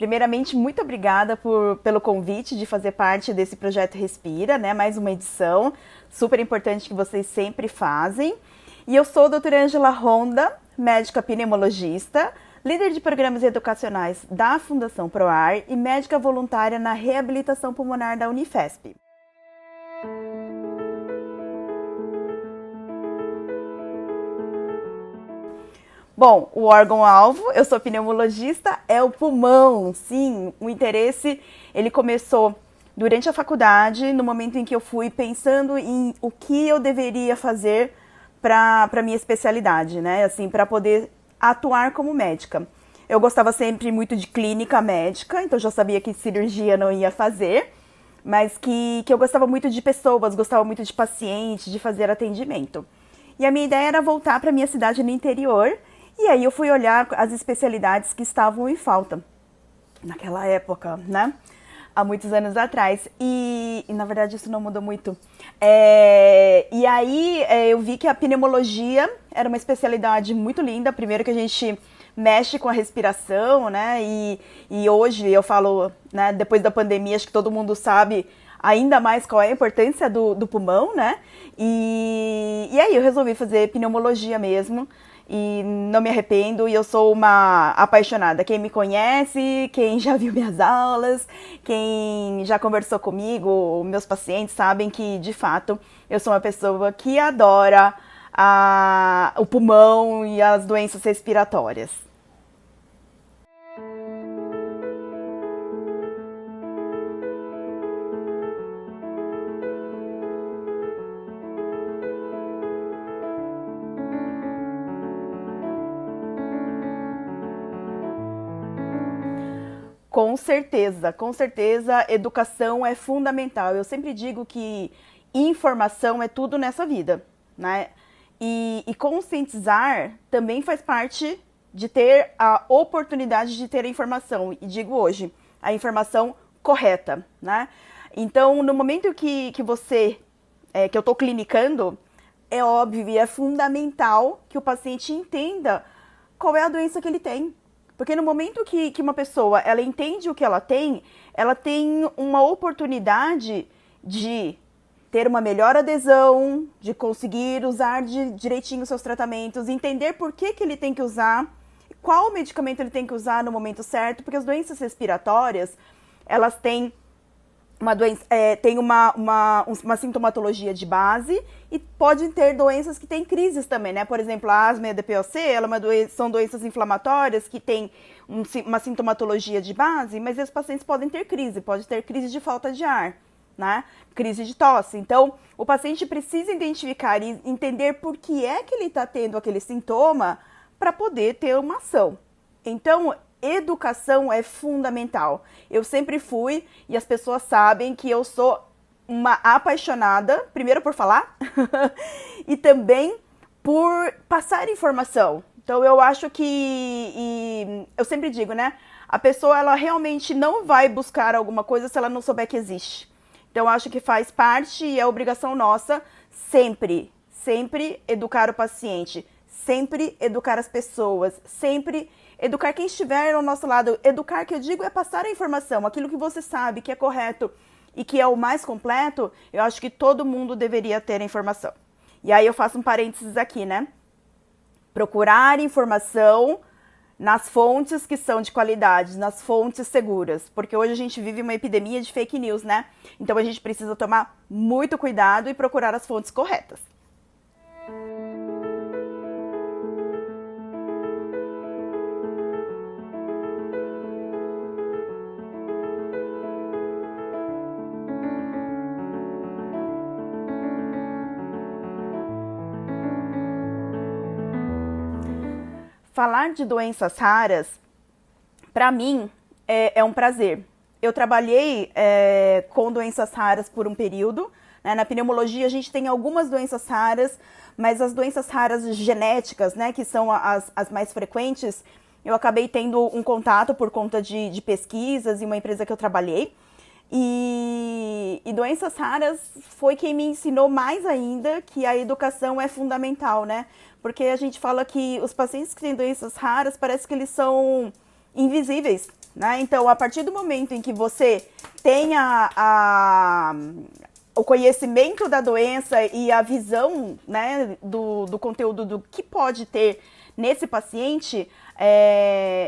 Primeiramente, muito obrigada pelo convite de fazer parte desse projeto Respira, né? Mais uma edição super importante que vocês sempre fazem. E eu sou a doutora Ângela Ronda, médica pneumologista, líder de programas educacionais da Fundação ProAr e médica voluntária na reabilitação pulmonar da Unifesp. Bom, o órgão-alvo, eu sou pneumologista, é o pulmão. Sim, o interesse, ele começou durante a faculdade, no momento em que eu fui pensando em o que eu deveria fazer para minha especialidade, né? Assim, para poder atuar como médica. Eu gostava sempre muito de clínica médica, então já sabia que cirurgia não ia fazer, mas que eu gostava muito de pessoas, gostava muito de pacientes, de fazer atendimento. E a minha ideia era voltar para minha cidade no interior. E aí eu fui olhar as especialidades que estavam em falta naquela época, né? Há muitos anos atrás. E na verdade isso não mudou muito. E aí eu vi que a pneumologia era uma especialidade muito linda. Primeiro que a gente mexe com a respiração, né? E hoje eu falo, né? Depois da pandemia, acho que todo mundo sabe ainda mais qual é a importância do pulmão, né? E aí eu resolvi fazer pneumologia mesmo. E não me arrependo, e eu sou uma apaixonada. Quem me conhece, quem já viu minhas aulas, quem já conversou comigo, meus pacientes sabem que, de fato, eu sou uma pessoa que adora o pulmão e as doenças respiratórias. Com certeza, educação é fundamental. Eu sempre digo que informação é tudo nessa vida, né? E conscientizar também faz parte de ter a oportunidade de ter a informação. E digo hoje, a informação correta, né? Então, no momento que que eu estou clinicando, é óbvio e é fundamental que o paciente entenda qual é a doença que ele tem. Porque no momento que uma pessoa ela entende o que ela tem uma oportunidade de ter uma melhor adesão, de conseguir usar direitinho os seus tratamentos, entender por que ele tem que usar, qual medicamento ele tem que usar no momento certo, porque as doenças respiratórias, elas têm tem uma sintomatologia de base e podem ter doenças que têm crises também, né? Por exemplo, a asma e a DPOC, são doenças inflamatórias que têm uma sintomatologia de base, mas esses pacientes podem ter crise de falta de ar, né? Crise de tosse. Então, o paciente precisa identificar e entender por que é que ele está tendo aquele sintoma para poder ter uma ação. Então, educação é fundamental. Eu sempre fui, e as pessoas sabem que eu sou uma apaixonada, primeiro por falar, e também por passar informação. Então eu acho que, eu sempre digo, né? A pessoa, ela realmente não vai buscar alguma coisa se ela não souber que existe. Então eu acho que faz parte e é obrigação nossa sempre educar o paciente, sempre educar as pessoas, sempre educar quem estiver ao nosso lado. Educar, que eu digo, é passar a informação, aquilo que você sabe que é correto e que é o mais completo. Eu acho que todo mundo deveria ter a informação. E aí eu faço um parênteses aqui, né? Procurar informação nas fontes que são de qualidade, nas fontes seguras, porque hoje a gente vive uma epidemia de fake news, né? Então a gente precisa tomar muito cuidado e procurar as fontes corretas. Falar de doenças raras, para mim, é um prazer. Eu trabalhei com doenças raras por um período, né? Na pneumologia a gente tem algumas doenças raras, mas as doenças raras genéticas, né, que são as mais frequentes, eu acabei tendo um contato por conta de pesquisas e uma empresa que eu trabalhei. E doenças raras foi quem me ensinou mais ainda que a educação é fundamental, né? Porque a gente fala que os pacientes que têm doenças raras parece que eles são invisíveis, né? Então, a partir do momento em que você tenha o conhecimento da doença e a visão, né, do conteúdo do que pode ter nesse paciente,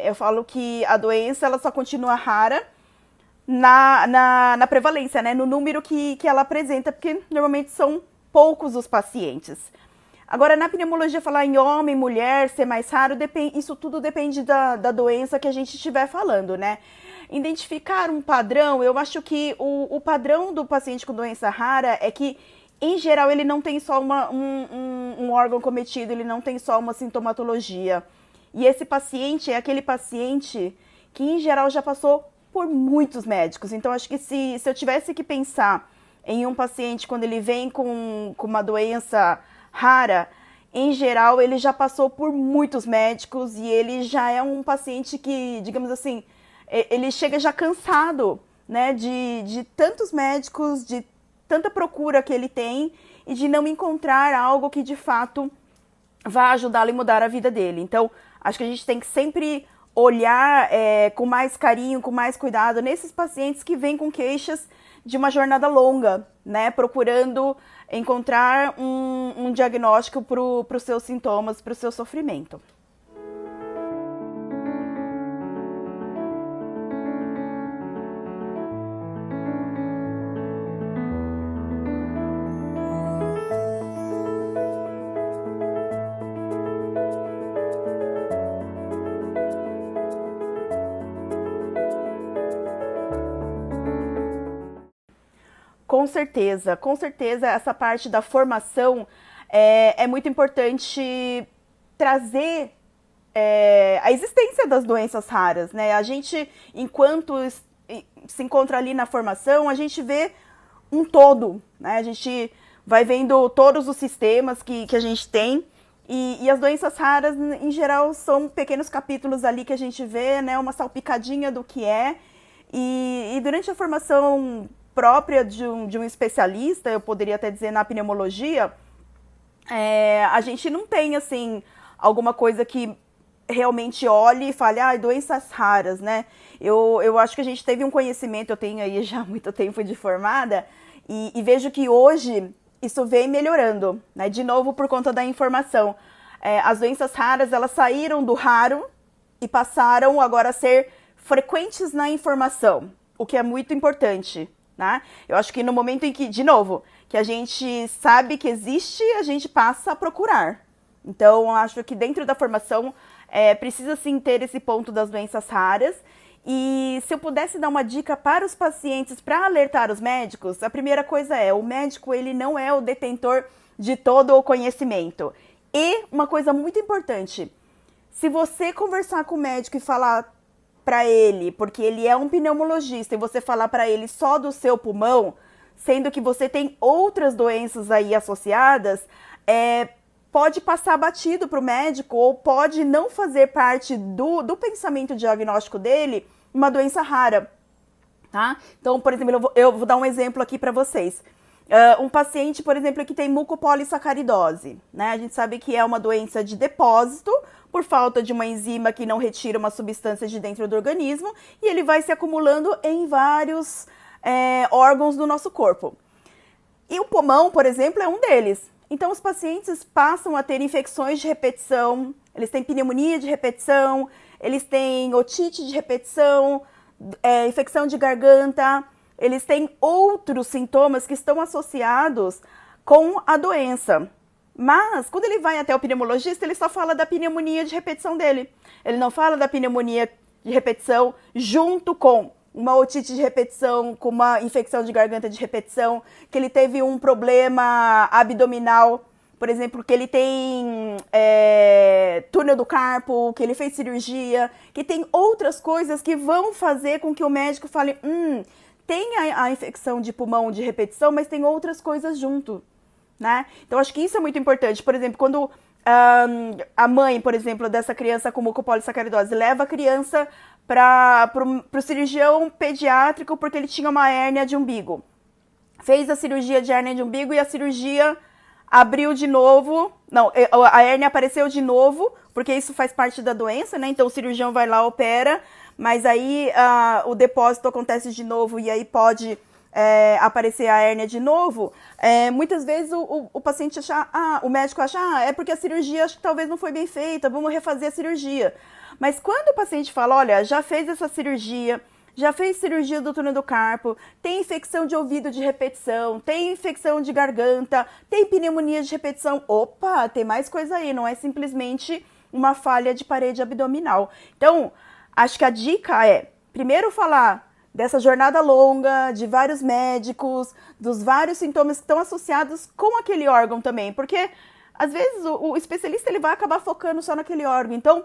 eu falo que a doença ela só continua rara na prevalência, né, no número que ela apresenta, porque normalmente são poucos os pacientes. Agora, na pneumologia, falar em homem, mulher, ser mais raro, isso tudo depende da doença que a gente estiver falando, né? Identificar um padrão, eu acho que o padrão do paciente com doença rara é que, em geral, ele não tem só um órgão cometido, ele não tem só uma sintomatologia. E esse paciente é aquele paciente que, em geral, já passou por muitos médicos. Então, acho que se eu tivesse que pensar em um paciente quando ele vem com uma doença rara, em geral, ele já passou por muitos médicos e ele já é um paciente que, digamos assim, ele chega já cansado, né, de tantos médicos, de tanta procura que ele tem e de não encontrar algo que, de fato, vá ajudá-lo e mudar a vida dele. Então, acho que a gente tem que sempre olhar com mais carinho, com mais cuidado nesses pacientes que vêm com queixas de uma jornada longa, né, procurando encontrar um diagnóstico para os seus sintomas, para o seu sofrimento. Com certeza essa parte da formação é muito importante trazer a existência das doenças raras, né? A gente, enquanto se encontra ali na formação, a gente vê um todo, né? A gente vai vendo todos os sistemas que a gente tem e as doenças raras, em geral, são pequenos capítulos ali que a gente vê, né? Uma salpicadinha do que é. E durante a formação própria de um especialista, eu poderia até dizer na pneumologia, a gente não tem, assim, alguma coisa que realmente olhe e fale, doenças raras, né? Eu acho que a gente teve um conhecimento, eu tenho aí já muito tempo de formada, e vejo que hoje isso vem melhorando, né? De novo, por conta da informação. As doenças raras, elas saíram do raro e passaram agora a ser frequentes na informação, o que é muito importante. Né? Eu acho que no momento em que, de novo, que a gente sabe que existe, a gente passa a procurar. Então, eu acho que dentro da formação precisa sim ter esse ponto das doenças raras. E se eu pudesse dar uma dica para os pacientes para alertar os médicos, a primeira coisa o médico ele não é o detentor de todo o conhecimento. E uma coisa muito importante, se você conversar com o médico e falar para ele, porque ele é um pneumologista, e você falar para ele só do seu pulmão, sendo que você tem outras doenças aí associadas, pode passar batido para o médico ou pode não fazer parte do pensamento diagnóstico dele uma doença rara, tá? Então, por exemplo, eu vou dar um exemplo aqui para vocês. Um paciente, por exemplo, que tem mucopolissacaridose, né? A gente sabe que é uma doença de depósito por falta de uma enzima que não retira uma substância de dentro do organismo e ele vai se acumulando em vários órgãos do nosso corpo. E o pulmão, por exemplo, é um deles. Então, os pacientes passam a ter infecções de repetição, eles têm pneumonia de repetição, eles têm otite de repetição, infecção de garganta, eles têm outros sintomas que estão associados com a doença. Mas, quando ele vai até o pneumologista, ele só fala da pneumonia de repetição dele. Ele não fala da pneumonia de repetição junto com uma otite de repetição, com uma infecção de garganta de repetição, que ele teve um problema abdominal, por exemplo, que ele tem túnel do carpo, que ele fez cirurgia, que tem outras coisas que vão fazer com que o médico fale, tem a infecção de pulmão de repetição, mas tem outras coisas junto. Né? Então, acho que isso é muito importante. Por exemplo, quando a mãe, por exemplo, dessa criança com mucopolissacaridose leva a criança para o cirurgião pediátrico porque ele tinha uma hérnia de umbigo. Fez a cirurgia de hérnia de umbigo e a cirurgia abriu de novo. Não, a hérnia apareceu de novo, porque isso faz parte da doença, né? Então, o cirurgião vai lá, opera, mas aí o depósito acontece de novo e aí pode aparecer a hérnia de novo, muitas vezes o paciente acha, o médico acha, é porque a cirurgia acho que talvez não foi bem feita, vamos refazer a cirurgia. Mas quando o paciente fala, olha, já fez essa cirurgia, já fez cirurgia do túnel do carpo, tem infecção de ouvido de repetição, tem infecção de garganta, tem pneumonia de repetição, opa, tem mais coisa aí, não é simplesmente uma falha de parede abdominal. Então, acho que a dica é, primeiro falar dessa jornada longa, de vários médicos, dos vários sintomas que estão associados com aquele órgão também, porque às vezes o especialista ele vai acabar focando só naquele órgão. Então,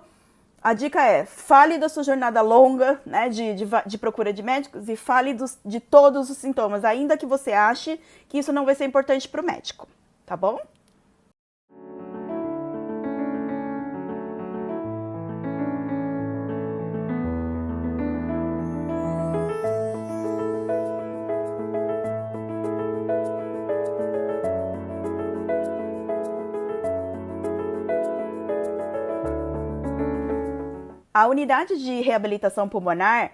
a dica é, fale da sua jornada longa, né, de procura de médicos, e fale de todos os sintomas, ainda que você ache que isso não vai ser importante para o médico, tá bom? A unidade de reabilitação pulmonar,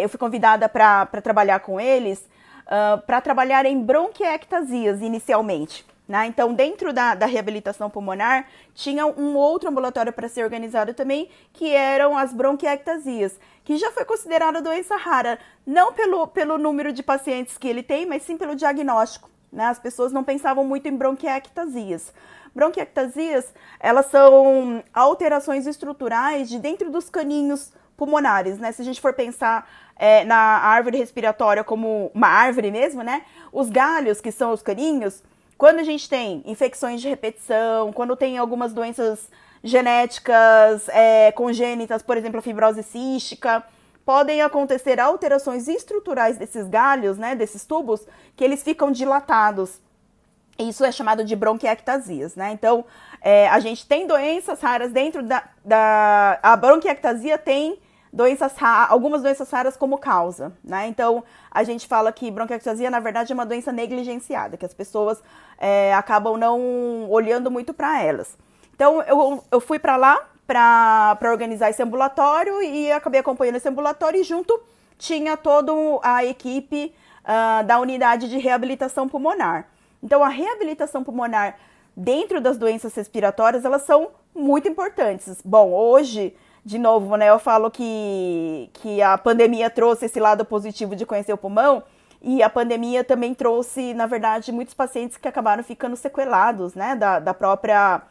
eu fui convidada para trabalhar com eles, para trabalhar em bronquiectasias inicialmente. Né? Então, dentro da reabilitação pulmonar, tinha um outro ambulatório para ser organizado também, que eram as bronquiectasias, que já foi considerada doença rara, não pelo número de pacientes que ele tem, mas sim pelo diagnóstico. Né? As pessoas não pensavam muito em bronquiectasias. Bronquiectasias, elas são alterações estruturais de dentro dos caninhos pulmonares, né? Se a gente for pensar na árvore respiratória como uma árvore mesmo, né? Os galhos, que são os caninhos, quando a gente tem infecções de repetição, quando tem algumas doenças genéticas congênitas, por exemplo, a fibrose cística, podem acontecer alterações estruturais desses galhos, né? Desses tubos, que eles ficam dilatados. Isso é chamado de bronquiectasias, né? Então, a gente tem doenças raras dentro a bronquiectasia tem algumas doenças raras como causa, né? Então, a gente fala que bronquiectasia, na verdade, é uma doença negligenciada, que as pessoas acabam não olhando muito para elas. Então, eu fui para lá para organizar esse ambulatório e acabei acompanhando esse ambulatório e junto tinha toda a equipe da unidade de reabilitação pulmonar. Então, a reabilitação pulmonar dentro das doenças respiratórias, elas são muito importantes. Bom, hoje, de novo, né, eu falo que a pandemia trouxe esse lado positivo de conhecer o pulmão, e a pandemia também trouxe, na verdade, muitos pacientes que acabaram ficando sequelados, né, da própria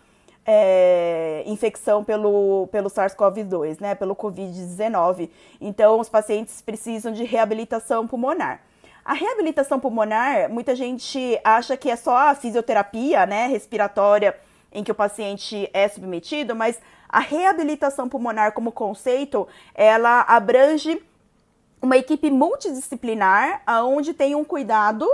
infecção pelo SARS-CoV-2, né, pelo Covid-19. Então, os pacientes precisam de reabilitação pulmonar. A reabilitação pulmonar, muita gente acha que é só a fisioterapia, né, respiratória, em que o paciente é submetido, mas a reabilitação pulmonar como conceito, ela abrange uma equipe multidisciplinar, onde tem um cuidado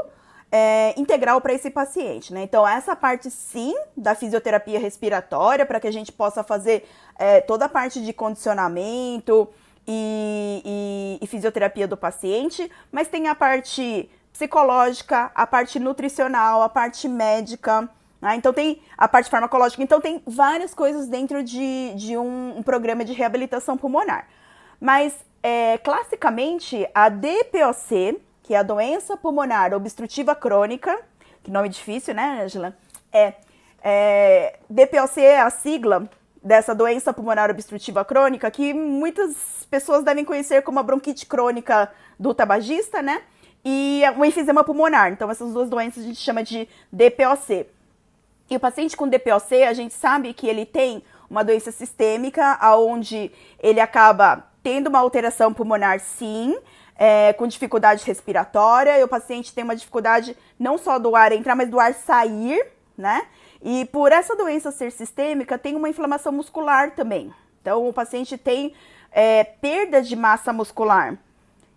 integral para esse paciente, né? Então, essa parte, sim, da fisioterapia respiratória, para que a gente possa fazer toda a parte de condicionamento e fisioterapia do paciente, mas tem a parte psicológica, a parte nutricional, a parte médica, né? Então tem a parte farmacológica, então tem várias coisas dentro de um programa de reabilitação pulmonar. Mas, classicamente, a DPOC, que é a doença pulmonar obstrutiva crônica, que nome difícil, né, Angela? DPOC é a sigla dessa doença pulmonar obstrutiva crônica, que muitas pessoas devem conhecer como a bronquite crônica do tabagista, né? E o enfisema pulmonar. Então, essas duas doenças a gente chama de DPOC. E o paciente com DPOC, a gente sabe que ele tem uma doença sistêmica, onde ele acaba tendo uma alteração pulmonar, sim, com dificuldade respiratória, e o paciente tem uma dificuldade não só do ar entrar, mas do ar sair, né? E por essa doença ser sistêmica, tem uma inflamação muscular também. Então, o paciente tem perda de massa muscular.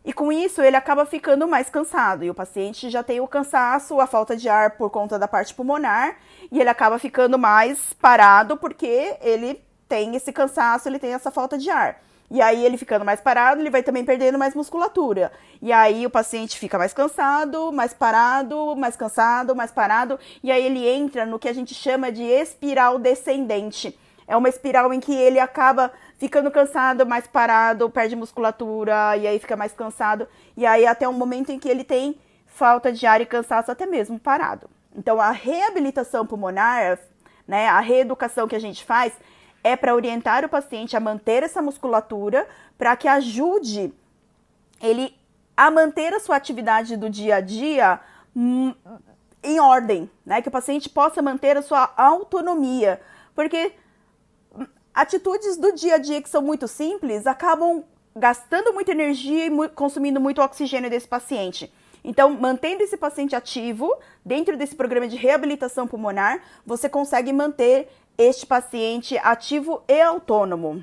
E com isso, ele acaba ficando mais cansado. E o paciente já tem o cansaço, a falta de ar por conta da parte pulmonar. E ele acaba ficando mais parado porque ele tem esse cansaço, ele tem essa falta de ar. E aí, ele ficando mais parado, ele vai também perdendo mais musculatura. E aí, o paciente fica mais cansado, mais parado, mais cansado, mais parado. E aí, ele entra no que a gente chama de espiral descendente. é uma espiral em que ele acaba ficando cansado, mais parado, perde musculatura, e aí fica mais cansado, e aí até um momento em que ele tem falta de ar e cansaço até mesmo parado. Então a reabilitação pulmonar, né, a reeducação que a gente faz é para orientar o paciente a manter essa musculatura, para que ajude ele a manter a sua atividade do dia a dia em ordem, né? Que o paciente possa manter a sua autonomia, porque atitudes do dia a dia que são muito simples acabam gastando muita energia e consumindo muito oxigênio desse paciente. Então, mantendo esse paciente ativo, dentro desse programa de reabilitação pulmonar, você consegue manter este paciente ativo e autônomo.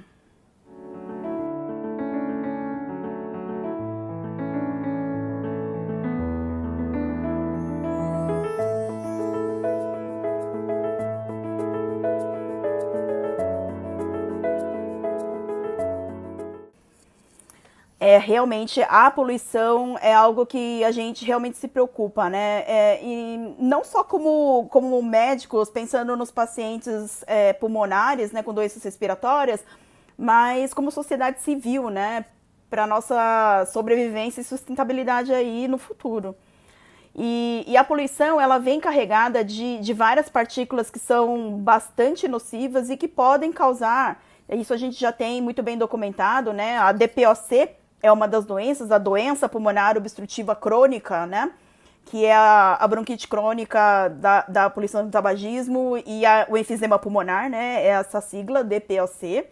Realmente a poluição é algo que a gente realmente se preocupa, né? E não só como médicos, pensando nos pacientes pulmonares, né, com doenças respiratórias, mas como sociedade civil, né? Para nossa sobrevivência e sustentabilidade aí no futuro. E a poluição, ela vem carregada de várias partículas que são bastante nocivas e que podem causar, isso a gente já tem muito bem documentado, né? A DPOC é uma das doenças, a doença pulmonar obstrutiva crônica, né? Que é a bronquite crônica da poluição do tabagismo e o enfisema pulmonar, né? É essa sigla, DPOC.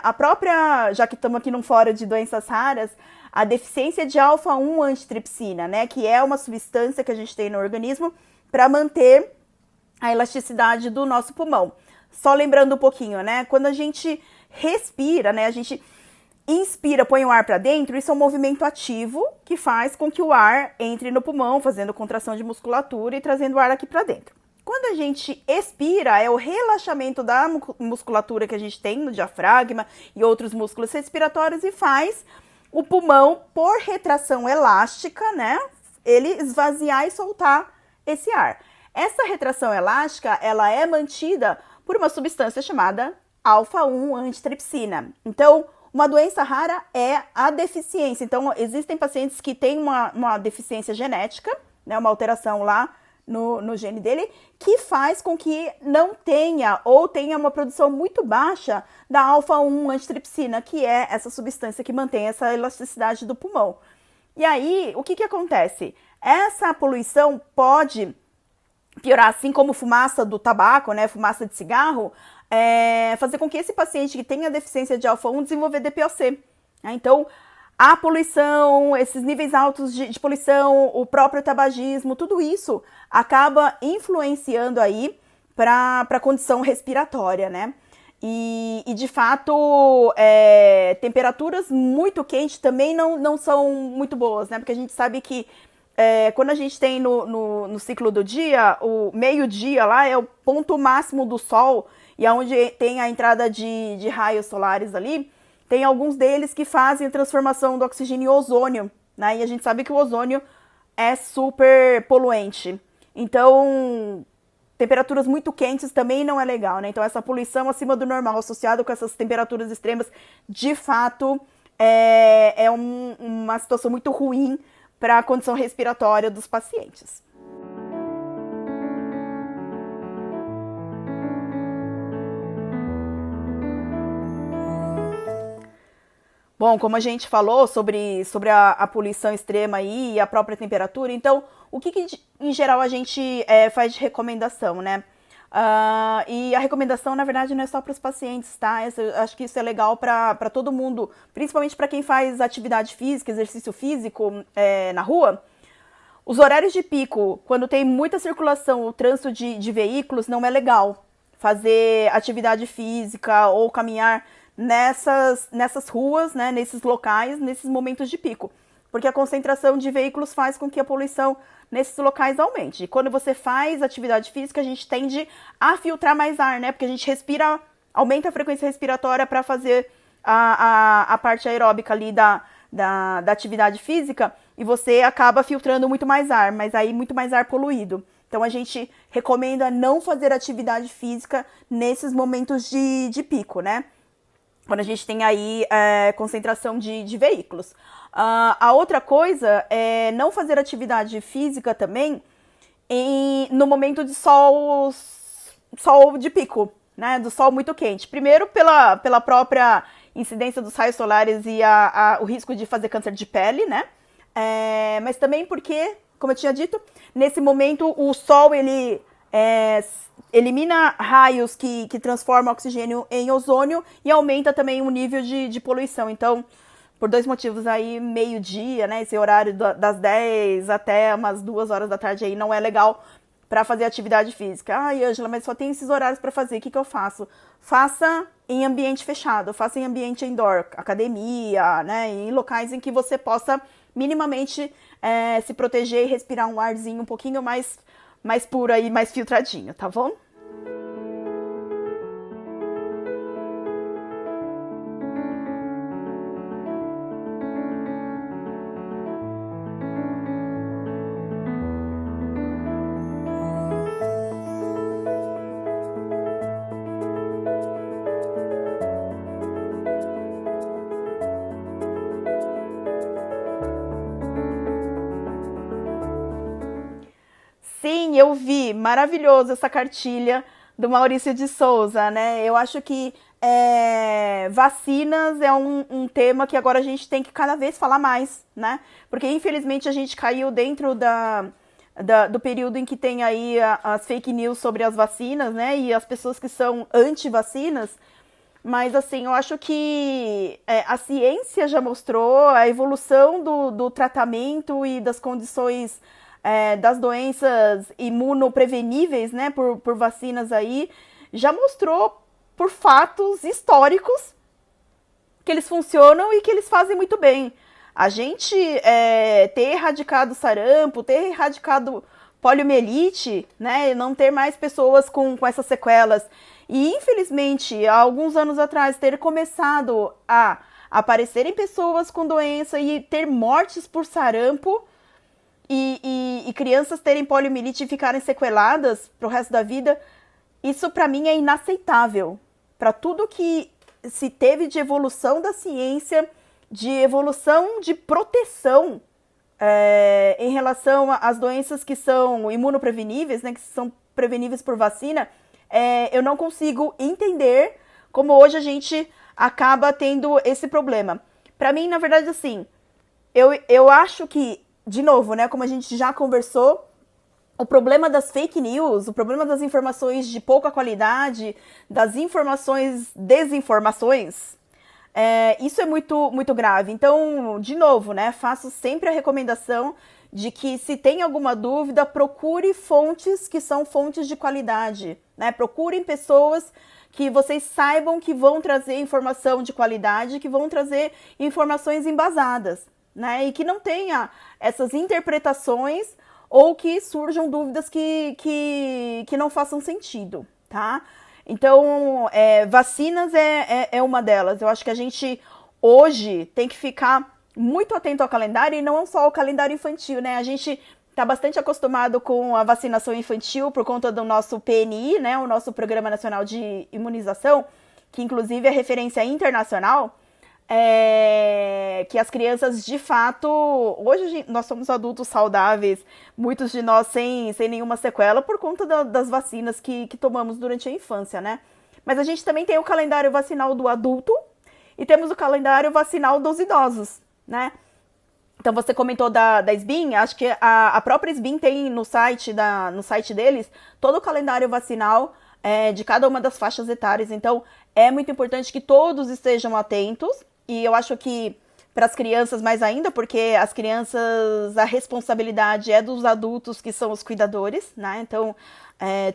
A própria, já que estamos aqui num fórum de doenças raras, a deficiência de alfa-1 antitripsina, né? Que é uma substância que a gente tem no organismo para manter a elasticidade do nosso pulmão. Só lembrando um pouquinho, né? Quando a gente respira, né? A gente inspira, põe o ar para dentro, isso é um movimento ativo que faz com que o ar entre no pulmão, fazendo contração de musculatura e trazendo o ar aqui para dentro. Quando a gente expira, é o relaxamento da musculatura que a gente tem no diafragma e outros músculos respiratórios e faz o pulmão, por retração elástica, né, ele esvaziar e soltar esse ar. Essa retração elástica, ela é mantida por uma substância chamada alfa-1 antitripsina. Então, uma doença rara é a deficiência. Então, existem pacientes que têm uma deficiência genética, né, uma alteração lá no gene dele, que faz com que não tenha ou tenha uma produção muito baixa da alfa-1 antitripsina, que é essa substância que mantém essa elasticidade do pulmão. E aí, o que acontece? Essa poluição pode piorar, assim como fumaça do tabaco, né, fumaça de cigarro, fazer com que esse paciente que tenha deficiência de alfa-1 desenvolver DPOC. Então, a poluição, esses níveis altos de poluição, o próprio tabagismo, tudo isso acaba influenciando aí para a condição respiratória, né? E de fato, temperaturas muito quentes também não são muito boas, né? Porque a gente sabe que quando a gente tem no ciclo do dia, o meio-dia lá é o ponto máximo do sol, e onde tem a entrada de raios solares ali, tem alguns deles que fazem a transformação do oxigênio em ozônio, né? E a gente sabe que o ozônio é super poluente. Então, temperaturas muito quentes também não é legal, né? Então, essa poluição acima do normal, associada com essas temperaturas extremas, de fato, é uma situação muito ruim para a condição respiratória dos pacientes. Bom, como a gente falou sobre a poluição extrema aí e a própria temperatura, então, o que em geral a gente faz de recomendação, né? E a recomendação, na verdade, não é só para os pacientes, tá? Eu acho que isso é legal para todo mundo, principalmente para quem faz atividade física, exercício físico na rua. Os horários de pico, quando tem muita circulação, o trânsito de veículos, não é legal fazer atividade física ou caminhar nessas ruas, né, nesses locais, nesses momentos de pico. Porque a concentração de veículos faz com que a poluição nesses locais aumente. E quando você faz atividade física, a gente tende a filtrar mais ar, né? Porque a gente respira, aumenta a frequência respiratória para fazer a parte aeróbica ali da atividade física. e você acaba filtrando muito mais ar, mas aí muito mais ar poluído. Então a gente recomenda não fazer atividade física nesses momentos de pico, né? Quando a gente tem aí concentração de veículos. A outra coisa é não fazer atividade física também no momento de sol de pico, né? Do sol muito quente. Primeiro pela própria incidência dos raios solares e o risco de fazer câncer de pele, né? Mas também porque, como eu tinha dito, nesse momento o sol ele elimina raios que transformam oxigênio em ozônio e aumenta também o nível de poluição. Então, por dois motivos aí, meio-dia, né? Esse horário das 10 até umas 2 horas da tarde aí não é legal para fazer atividade física. Ai, Ângela, mas só tem esses horários para fazer, o que eu faço? Faça em ambiente fechado, faça em ambiente indoor, academia, né? Em locais em que você possa minimamente se proteger e respirar um arzinho um pouquinho mais puro e mais filtradinho, tá bom? Sim, eu vi, maravilhoso essa cartilha do Maurício de Souza, né? Eu acho que vacinas é um tema que agora a gente tem que cada vez falar mais, né? Porque infelizmente a gente caiu dentro do período em que tem aí as fake news sobre as vacinas, né? E as pessoas que são anti-vacinas. Mas, assim, eu acho que a ciência já mostrou a evolução do tratamento e das condições das doenças imunopreveníveis, né, por vacinas aí, já mostrou por fatos históricos que eles funcionam e que eles fazem muito bem. A gente ter erradicado sarampo, ter erradicado poliomielite, né, não ter mais pessoas com essas sequelas. E, infelizmente, há alguns anos atrás, ter começado a aparecerem pessoas com doença e ter mortes por sarampo e crianças terem poliomielite e ficarem sequeladas pro resto da vida, isso para mim é inaceitável. Para tudo que se teve de evolução da ciência, de evolução de proteção em relação às doenças que são imunopreveníveis, né, que são preveníveis por vacina, eu não consigo entender como hoje a gente acaba tendo esse problema. Para mim, na verdade, assim, eu acho que, de novo, né, como a gente já conversou, o problema das fake news, o problema das informações de pouca qualidade, das desinformações, isso é muito, muito grave. Então, de novo, né, faço sempre a recomendação de que, se tem alguma dúvida, procure fontes que são fontes de qualidade, né? Procurem pessoas que vocês saibam que vão trazer informação de qualidade, que vão trazer informações embasadas, né? E que não tenha essas interpretações ou que surjam dúvidas que não façam sentido, tá? Então, vacinas é uma delas. Eu acho que a gente hoje tem que ficar muito atento ao calendário, e não só ao calendário infantil, né? A gente está bastante acostumado com a vacinação infantil por conta do nosso PNI, né? O nosso Programa Nacional de Imunização, que inclusive é referência internacional, que as crianças, de fato, hoje nós somos adultos saudáveis, muitos de nós sem nenhuma sequela por conta das vacinas que tomamos durante a infância, né? Mas a gente também tem o calendário vacinal do adulto e temos o calendário vacinal dos idosos, né? Então você comentou da SBIM, acho que a própria SBIM tem no site deles todo o calendário vacinal de cada uma das faixas etárias. Então é muito importante que todos estejam atentos, e eu acho que para as crianças mais ainda, porque as crianças, a responsabilidade é dos adultos, que são os cuidadores, né? Então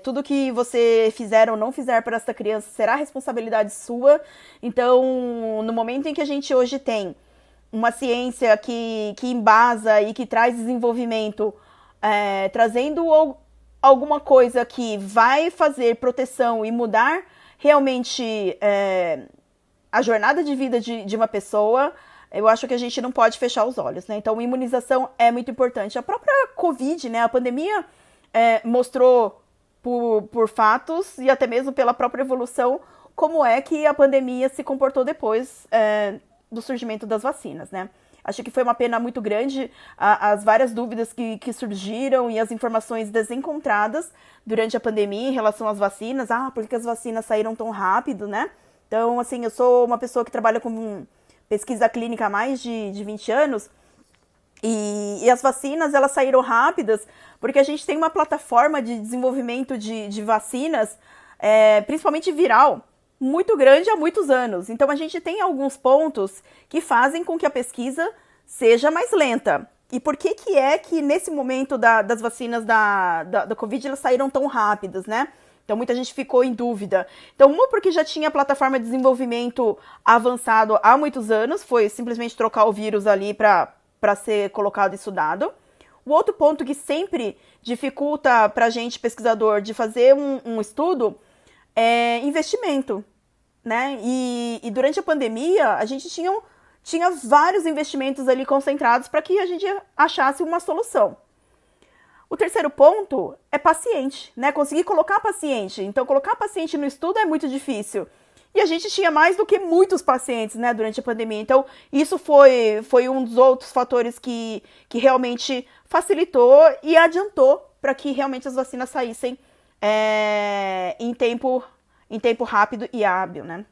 tudo que você fizer ou não fizer para essa criança será responsabilidade sua. Então, no momento em que a gente hoje tem uma ciência que embasa e que traz desenvolvimento, trazendo alguma coisa que vai fazer proteção e mudar realmente a jornada de vida de uma pessoa, eu acho que a gente não pode fechar os olhos, né? Então, imunização é muito importante. A própria Covid, né? A pandemia mostrou por fatos e até mesmo pela própria evolução como é que a pandemia se comportou depois do surgimento das vacinas, né? Acho que foi uma pena muito grande as várias dúvidas que surgiram e as informações desencontradas durante a pandemia em relação às vacinas. Por que as vacinas saíram tão rápido, né? Então, assim, eu sou uma pessoa que trabalha com pesquisa clínica há mais de 20 anos e as vacinas, elas saíram rápidas porque a gente tem uma plataforma de desenvolvimento de vacinas, principalmente viral, muito grande há muitos anos. Então, a gente tem alguns pontos que fazem com que a pesquisa seja mais lenta. E por que é que nesse momento das vacinas da Covid elas saíram tão rápidas, né? Então, muita gente ficou em dúvida. Então, uma porque já tinha plataforma de desenvolvimento avançado há muitos anos, foi simplesmente trocar o vírus ali para ser colocado e estudado. O outro ponto que sempre dificulta para a gente, pesquisador, de fazer um estudo investimento, né? E durante a pandemia, a gente tinha vários investimentos ali concentrados para que a gente achasse uma solução. O terceiro ponto é paciente, né? Conseguir colocar paciente. Então, colocar paciente no estudo é muito difícil. E a gente tinha mais do que muitos pacientes, né, durante a pandemia. Então, isso foi um dos outros fatores que realmente facilitou e adiantou para que realmente as vacinas saíssem em tempo rápido e hábil, né?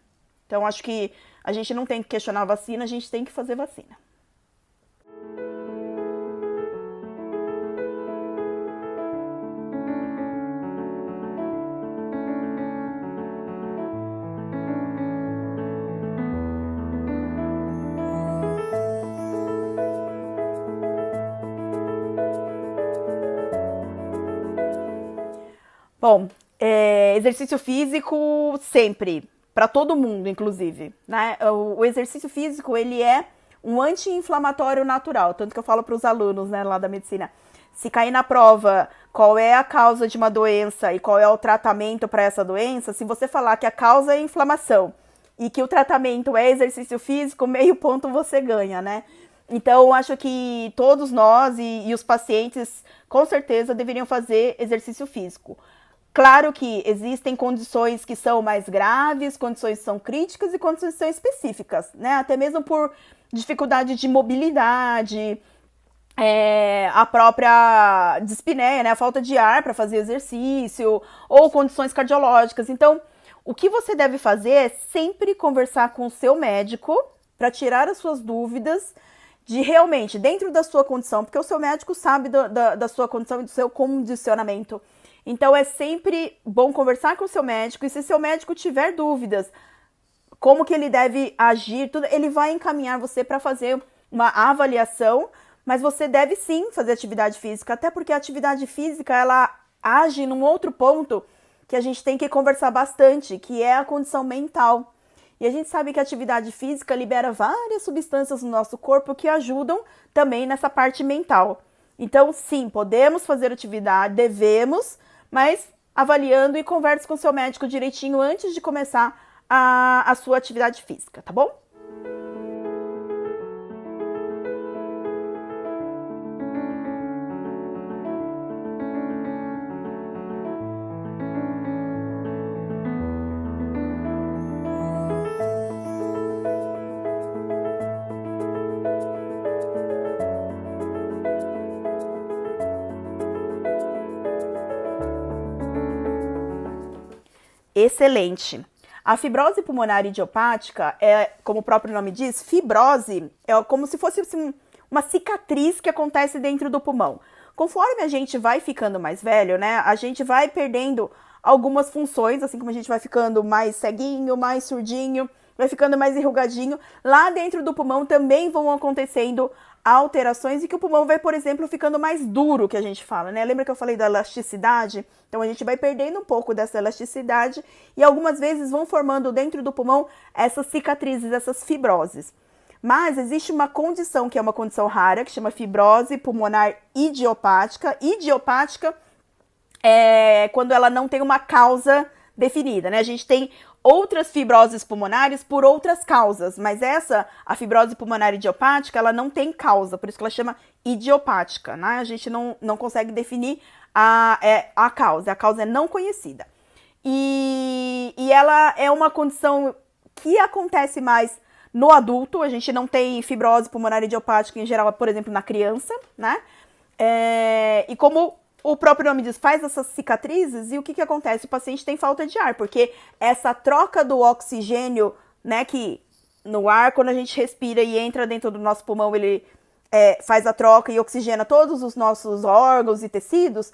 Então, acho que a gente não tem que questionar a vacina, a gente tem que fazer vacina. Bom, exercício físico sempre, para todo mundo, inclusive, né? O exercício físico, ele é um anti-inflamatório natural, tanto que eu falo para os alunos, né, lá da medicina, se cair na prova qual é a causa de uma doença e qual é o tratamento para essa doença, se você falar que a causa é inflamação e que o tratamento é exercício físico, meio ponto você ganha, né? Então, acho que todos nós e os pacientes, com certeza, deveriam fazer exercício físico. Claro que existem condições que são mais graves, condições que são críticas e condições que são específicas, né? Até mesmo por dificuldade de mobilidade, a própria dispneia, né? A falta de ar para fazer exercício, ou condições cardiológicas. Então, o que você deve fazer é sempre conversar com o seu médico para tirar as suas dúvidas de realmente, dentro da sua condição, porque o seu médico sabe da sua condição e do seu condicionamento. Então, é sempre bom conversar com o seu médico, e se seu médico tiver dúvidas, como que ele deve agir, tudo, ele vai encaminhar você para fazer uma avaliação, mas você deve sim fazer atividade física, até porque a atividade física, ela age num outro ponto que a gente tem que conversar bastante, que é a condição mental. E a gente sabe que a atividade física libera várias substâncias no nosso corpo que ajudam também nessa parte mental. Então, sim, podemos fazer atividade, devemos, mas avaliando e converse com o seu médico direitinho antes de começar a sua atividade física, tá bom? Excelente. A fibrose pulmonar idiopática como o próprio nome diz, fibrose é como se fosse assim, uma cicatriz que acontece dentro do pulmão. Conforme a gente vai ficando mais velho, né, a gente vai perdendo algumas funções, assim como a gente vai ficando mais ceguinho, mais surdinho, vai ficando mais enrugadinho. Lá dentro do pulmão também vão acontecendo alterações e que o pulmão vai, por exemplo, ficando mais duro, que a gente fala, né? Lembra que eu falei da elasticidade? Então a gente vai perdendo um pouco dessa elasticidade e algumas vezes vão formando dentro do pulmão essas cicatrizes, essas fibroses. Mas existe uma condição que é uma condição rara, que chama fibrose pulmonar idiopática. Idiopática é quando ela não tem uma causa definida, né? A gente tem outras fibroses pulmonares por outras causas, mas a fibrose pulmonar idiopática, ela não tem causa, por isso que ela chama idiopática, né? A gente não consegue definir a causa é não conhecida. E ela é uma condição que acontece mais no adulto, a gente não tem fibrose pulmonar idiopática em geral, por exemplo, na criança, né? E como o próprio nome diz, faz essas cicatrizes, e o que acontece? O paciente tem falta de ar, porque essa troca do oxigênio, né, que no ar, quando a gente respira e entra dentro do nosso pulmão, ele faz a troca e oxigena todos os nossos órgãos e tecidos,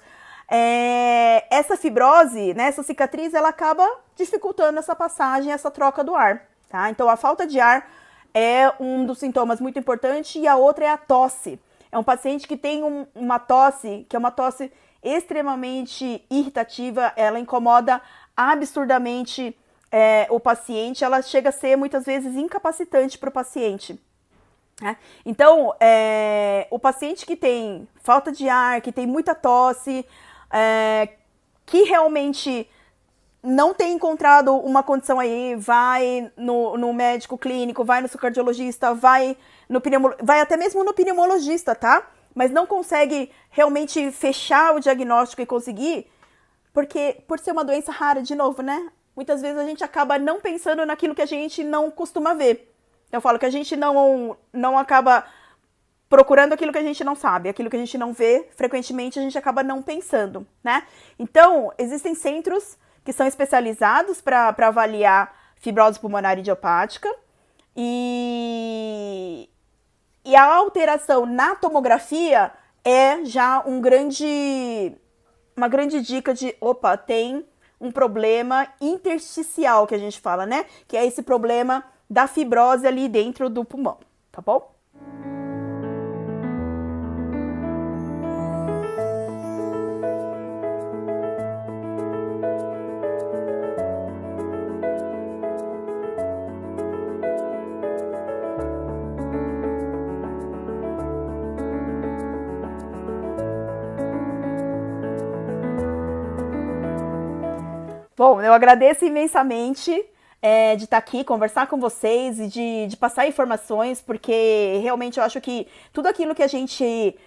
essa fibrose, né, essa cicatriz, ela acaba dificultando essa passagem, essa troca do ar, tá? Então, a falta de ar é um dos sintomas muito importante, e a outra é a tosse. É um paciente que tem uma tosse, que é uma tosse extremamente irritativa, ela incomoda absurdamente o paciente, ela chega a ser muitas vezes incapacitante para o paciente. Né? Então, o paciente que tem falta de ar, que tem muita tosse, que realmente não tem encontrado uma condição aí, vai no médico clínico, vai no seu cardiologista, vai até mesmo no pneumologista, tá? Mas não consegue realmente fechar o diagnóstico e conseguir, porque por ser uma doença rara, de novo, né? Muitas vezes a gente acaba não pensando naquilo que a gente não costuma ver. Eu falo que a gente não acaba procurando aquilo que a gente não sabe, aquilo que a gente não vê, frequentemente a gente acaba não pensando, né? Então, existem centros que são especializados para avaliar fibrose pulmonar idiopática, e a alteração na tomografia é já uma grande dica de, opa, tem um problema intersticial, que a gente fala, né? Que é esse problema da fibrose ali dentro do pulmão, tá bom? Bom, eu agradeço imensamente de estar aqui, conversar com vocês e de passar informações, porque realmente eu acho que tudo aquilo que a gente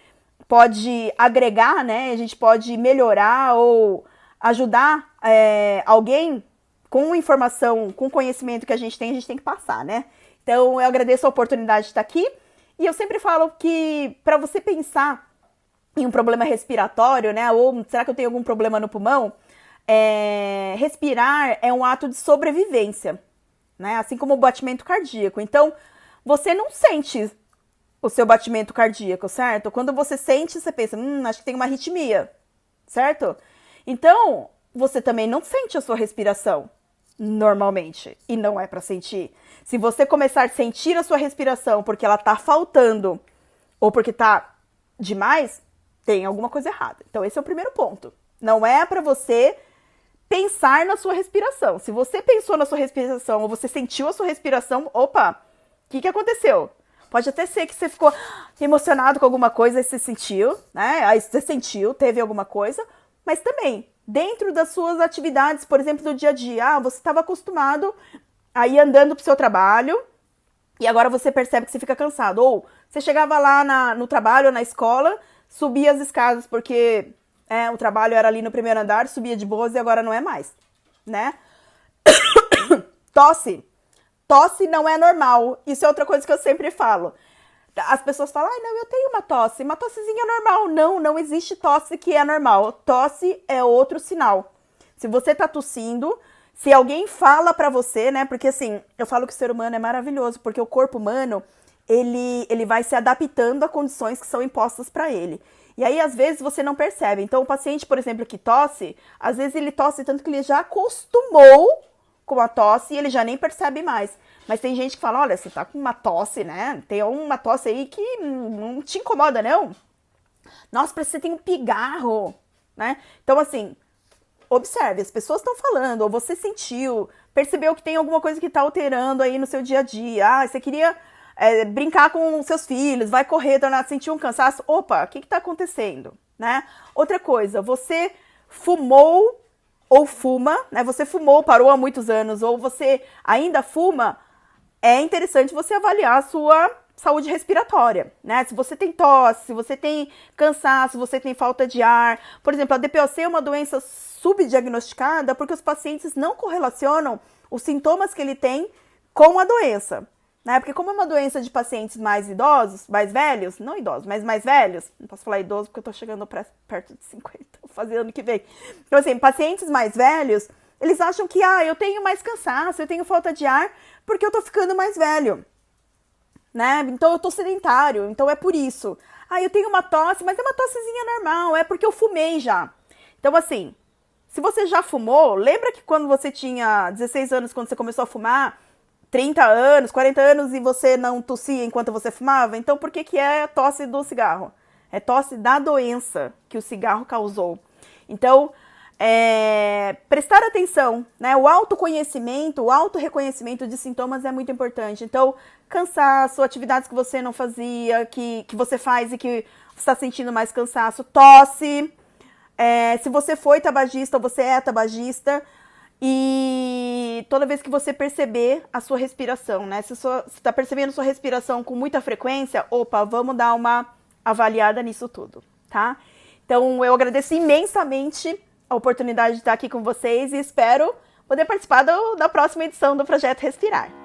pode agregar, né, a gente pode melhorar ou ajudar alguém com informação, com conhecimento que a gente tem que passar, né? Então, eu agradeço a oportunidade de estar aqui, e eu sempre falo que para você pensar em um problema respiratório, né, ou será que eu tenho algum problema no pulmão? Respirar é um ato de sobrevivência, né? Assim como o batimento cardíaco. Então, você não sente o seu batimento cardíaco, certo? Quando você sente, você pensa, acho que tem uma arritmia, certo? Então, você também não sente a sua respiração normalmente, e não é para sentir. Se você começar a sentir a sua respiração porque ela tá faltando ou porque tá demais, tem alguma coisa errada. Então, esse é o primeiro ponto. Não é para você pensar na sua respiração. Se você pensou na sua respiração ou você sentiu a sua respiração, opa, o que aconteceu? Pode até ser que você ficou emocionado com alguma coisa e você sentiu, né? Aí você sentiu, teve alguma coisa, mas também, dentro das suas atividades, por exemplo, do dia a dia, você estava acostumado a ir andando para o seu trabalho e agora você percebe que você fica cansado. Ou você chegava lá no trabalho ou na escola, subia as escadas porque o trabalho era ali no primeiro andar, subia de boas e agora não é mais, né? Tosse. Tosse não é normal. Isso é outra coisa que eu sempre falo. As pessoas falam, não, eu tenho uma tossezinha normal. Não existe tosse que é normal. Tosse é outro sinal. Se você tá tossindo, se alguém fala pra você, né? Porque assim, eu falo que o ser humano é maravilhoso, porque o corpo humano, ele vai se adaptando a condições que são impostas pra ele. E aí, às vezes, você não percebe. Então, o paciente, por exemplo, que tosse, às vezes ele tosse tanto que ele já acostumou com a tosse e ele já nem percebe mais. Mas tem gente que fala, olha, você tá com uma tosse, né? Tem uma tosse aí que não te incomoda, não? Nossa, parece que você tem um pigarro, né? Então, assim, observe, as pessoas estão falando, ou você sentiu, percebeu que tem alguma coisa que tá alterando aí no seu dia a dia. Você queria brincar com seus filhos, vai correr, sentir um cansaço. Opa, o que tá acontecendo, né? Outra coisa, você fumou ou fuma, né? Você fumou, parou há muitos anos, ou você ainda fuma, é interessante você avaliar a sua saúde respiratória, né? Se você tem tosse, se você tem cansaço, se você tem falta de ar. Por exemplo, a DPOC é uma doença subdiagnosticada porque os pacientes não correlacionam os sintomas que ele tem com a doença, né? Porque como é uma doença de pacientes mais idosos, mais velhos, não idosos, mas mais velhos, não posso falar idoso porque eu tô chegando perto de 50, vou fazer ano que vem. Então, assim, pacientes mais velhos, eles acham que, eu tenho mais cansaço, eu tenho falta de ar porque eu tô ficando mais velho, né? Então eu tô sedentário, então é por isso. Eu tenho uma tosse, mas é uma tossezinha normal, é porque eu fumei já. Então, assim, se você já fumou, lembra que quando você tinha 16 anos, quando você começou a fumar, 30 anos, 40 anos e você não tossia enquanto você fumava? Então, por que é a tosse do cigarro? É tosse da doença que o cigarro causou. Então, prestar atenção, né? O autoconhecimento, o autorreconhecimento de sintomas é muito importante. Então, cansaço, atividades que você não fazia, que você faz e que você está sentindo mais cansaço, tosse, se você foi tabagista ou você é tabagista, e toda vez que você perceber a sua respiração, né? Se você está percebendo sua respiração com muita frequência, vamos dar uma avaliada nisso tudo, tá? Então, eu agradeço imensamente a oportunidade de estar aqui com vocês e espero poder participar da próxima edição do Projeto Respirar.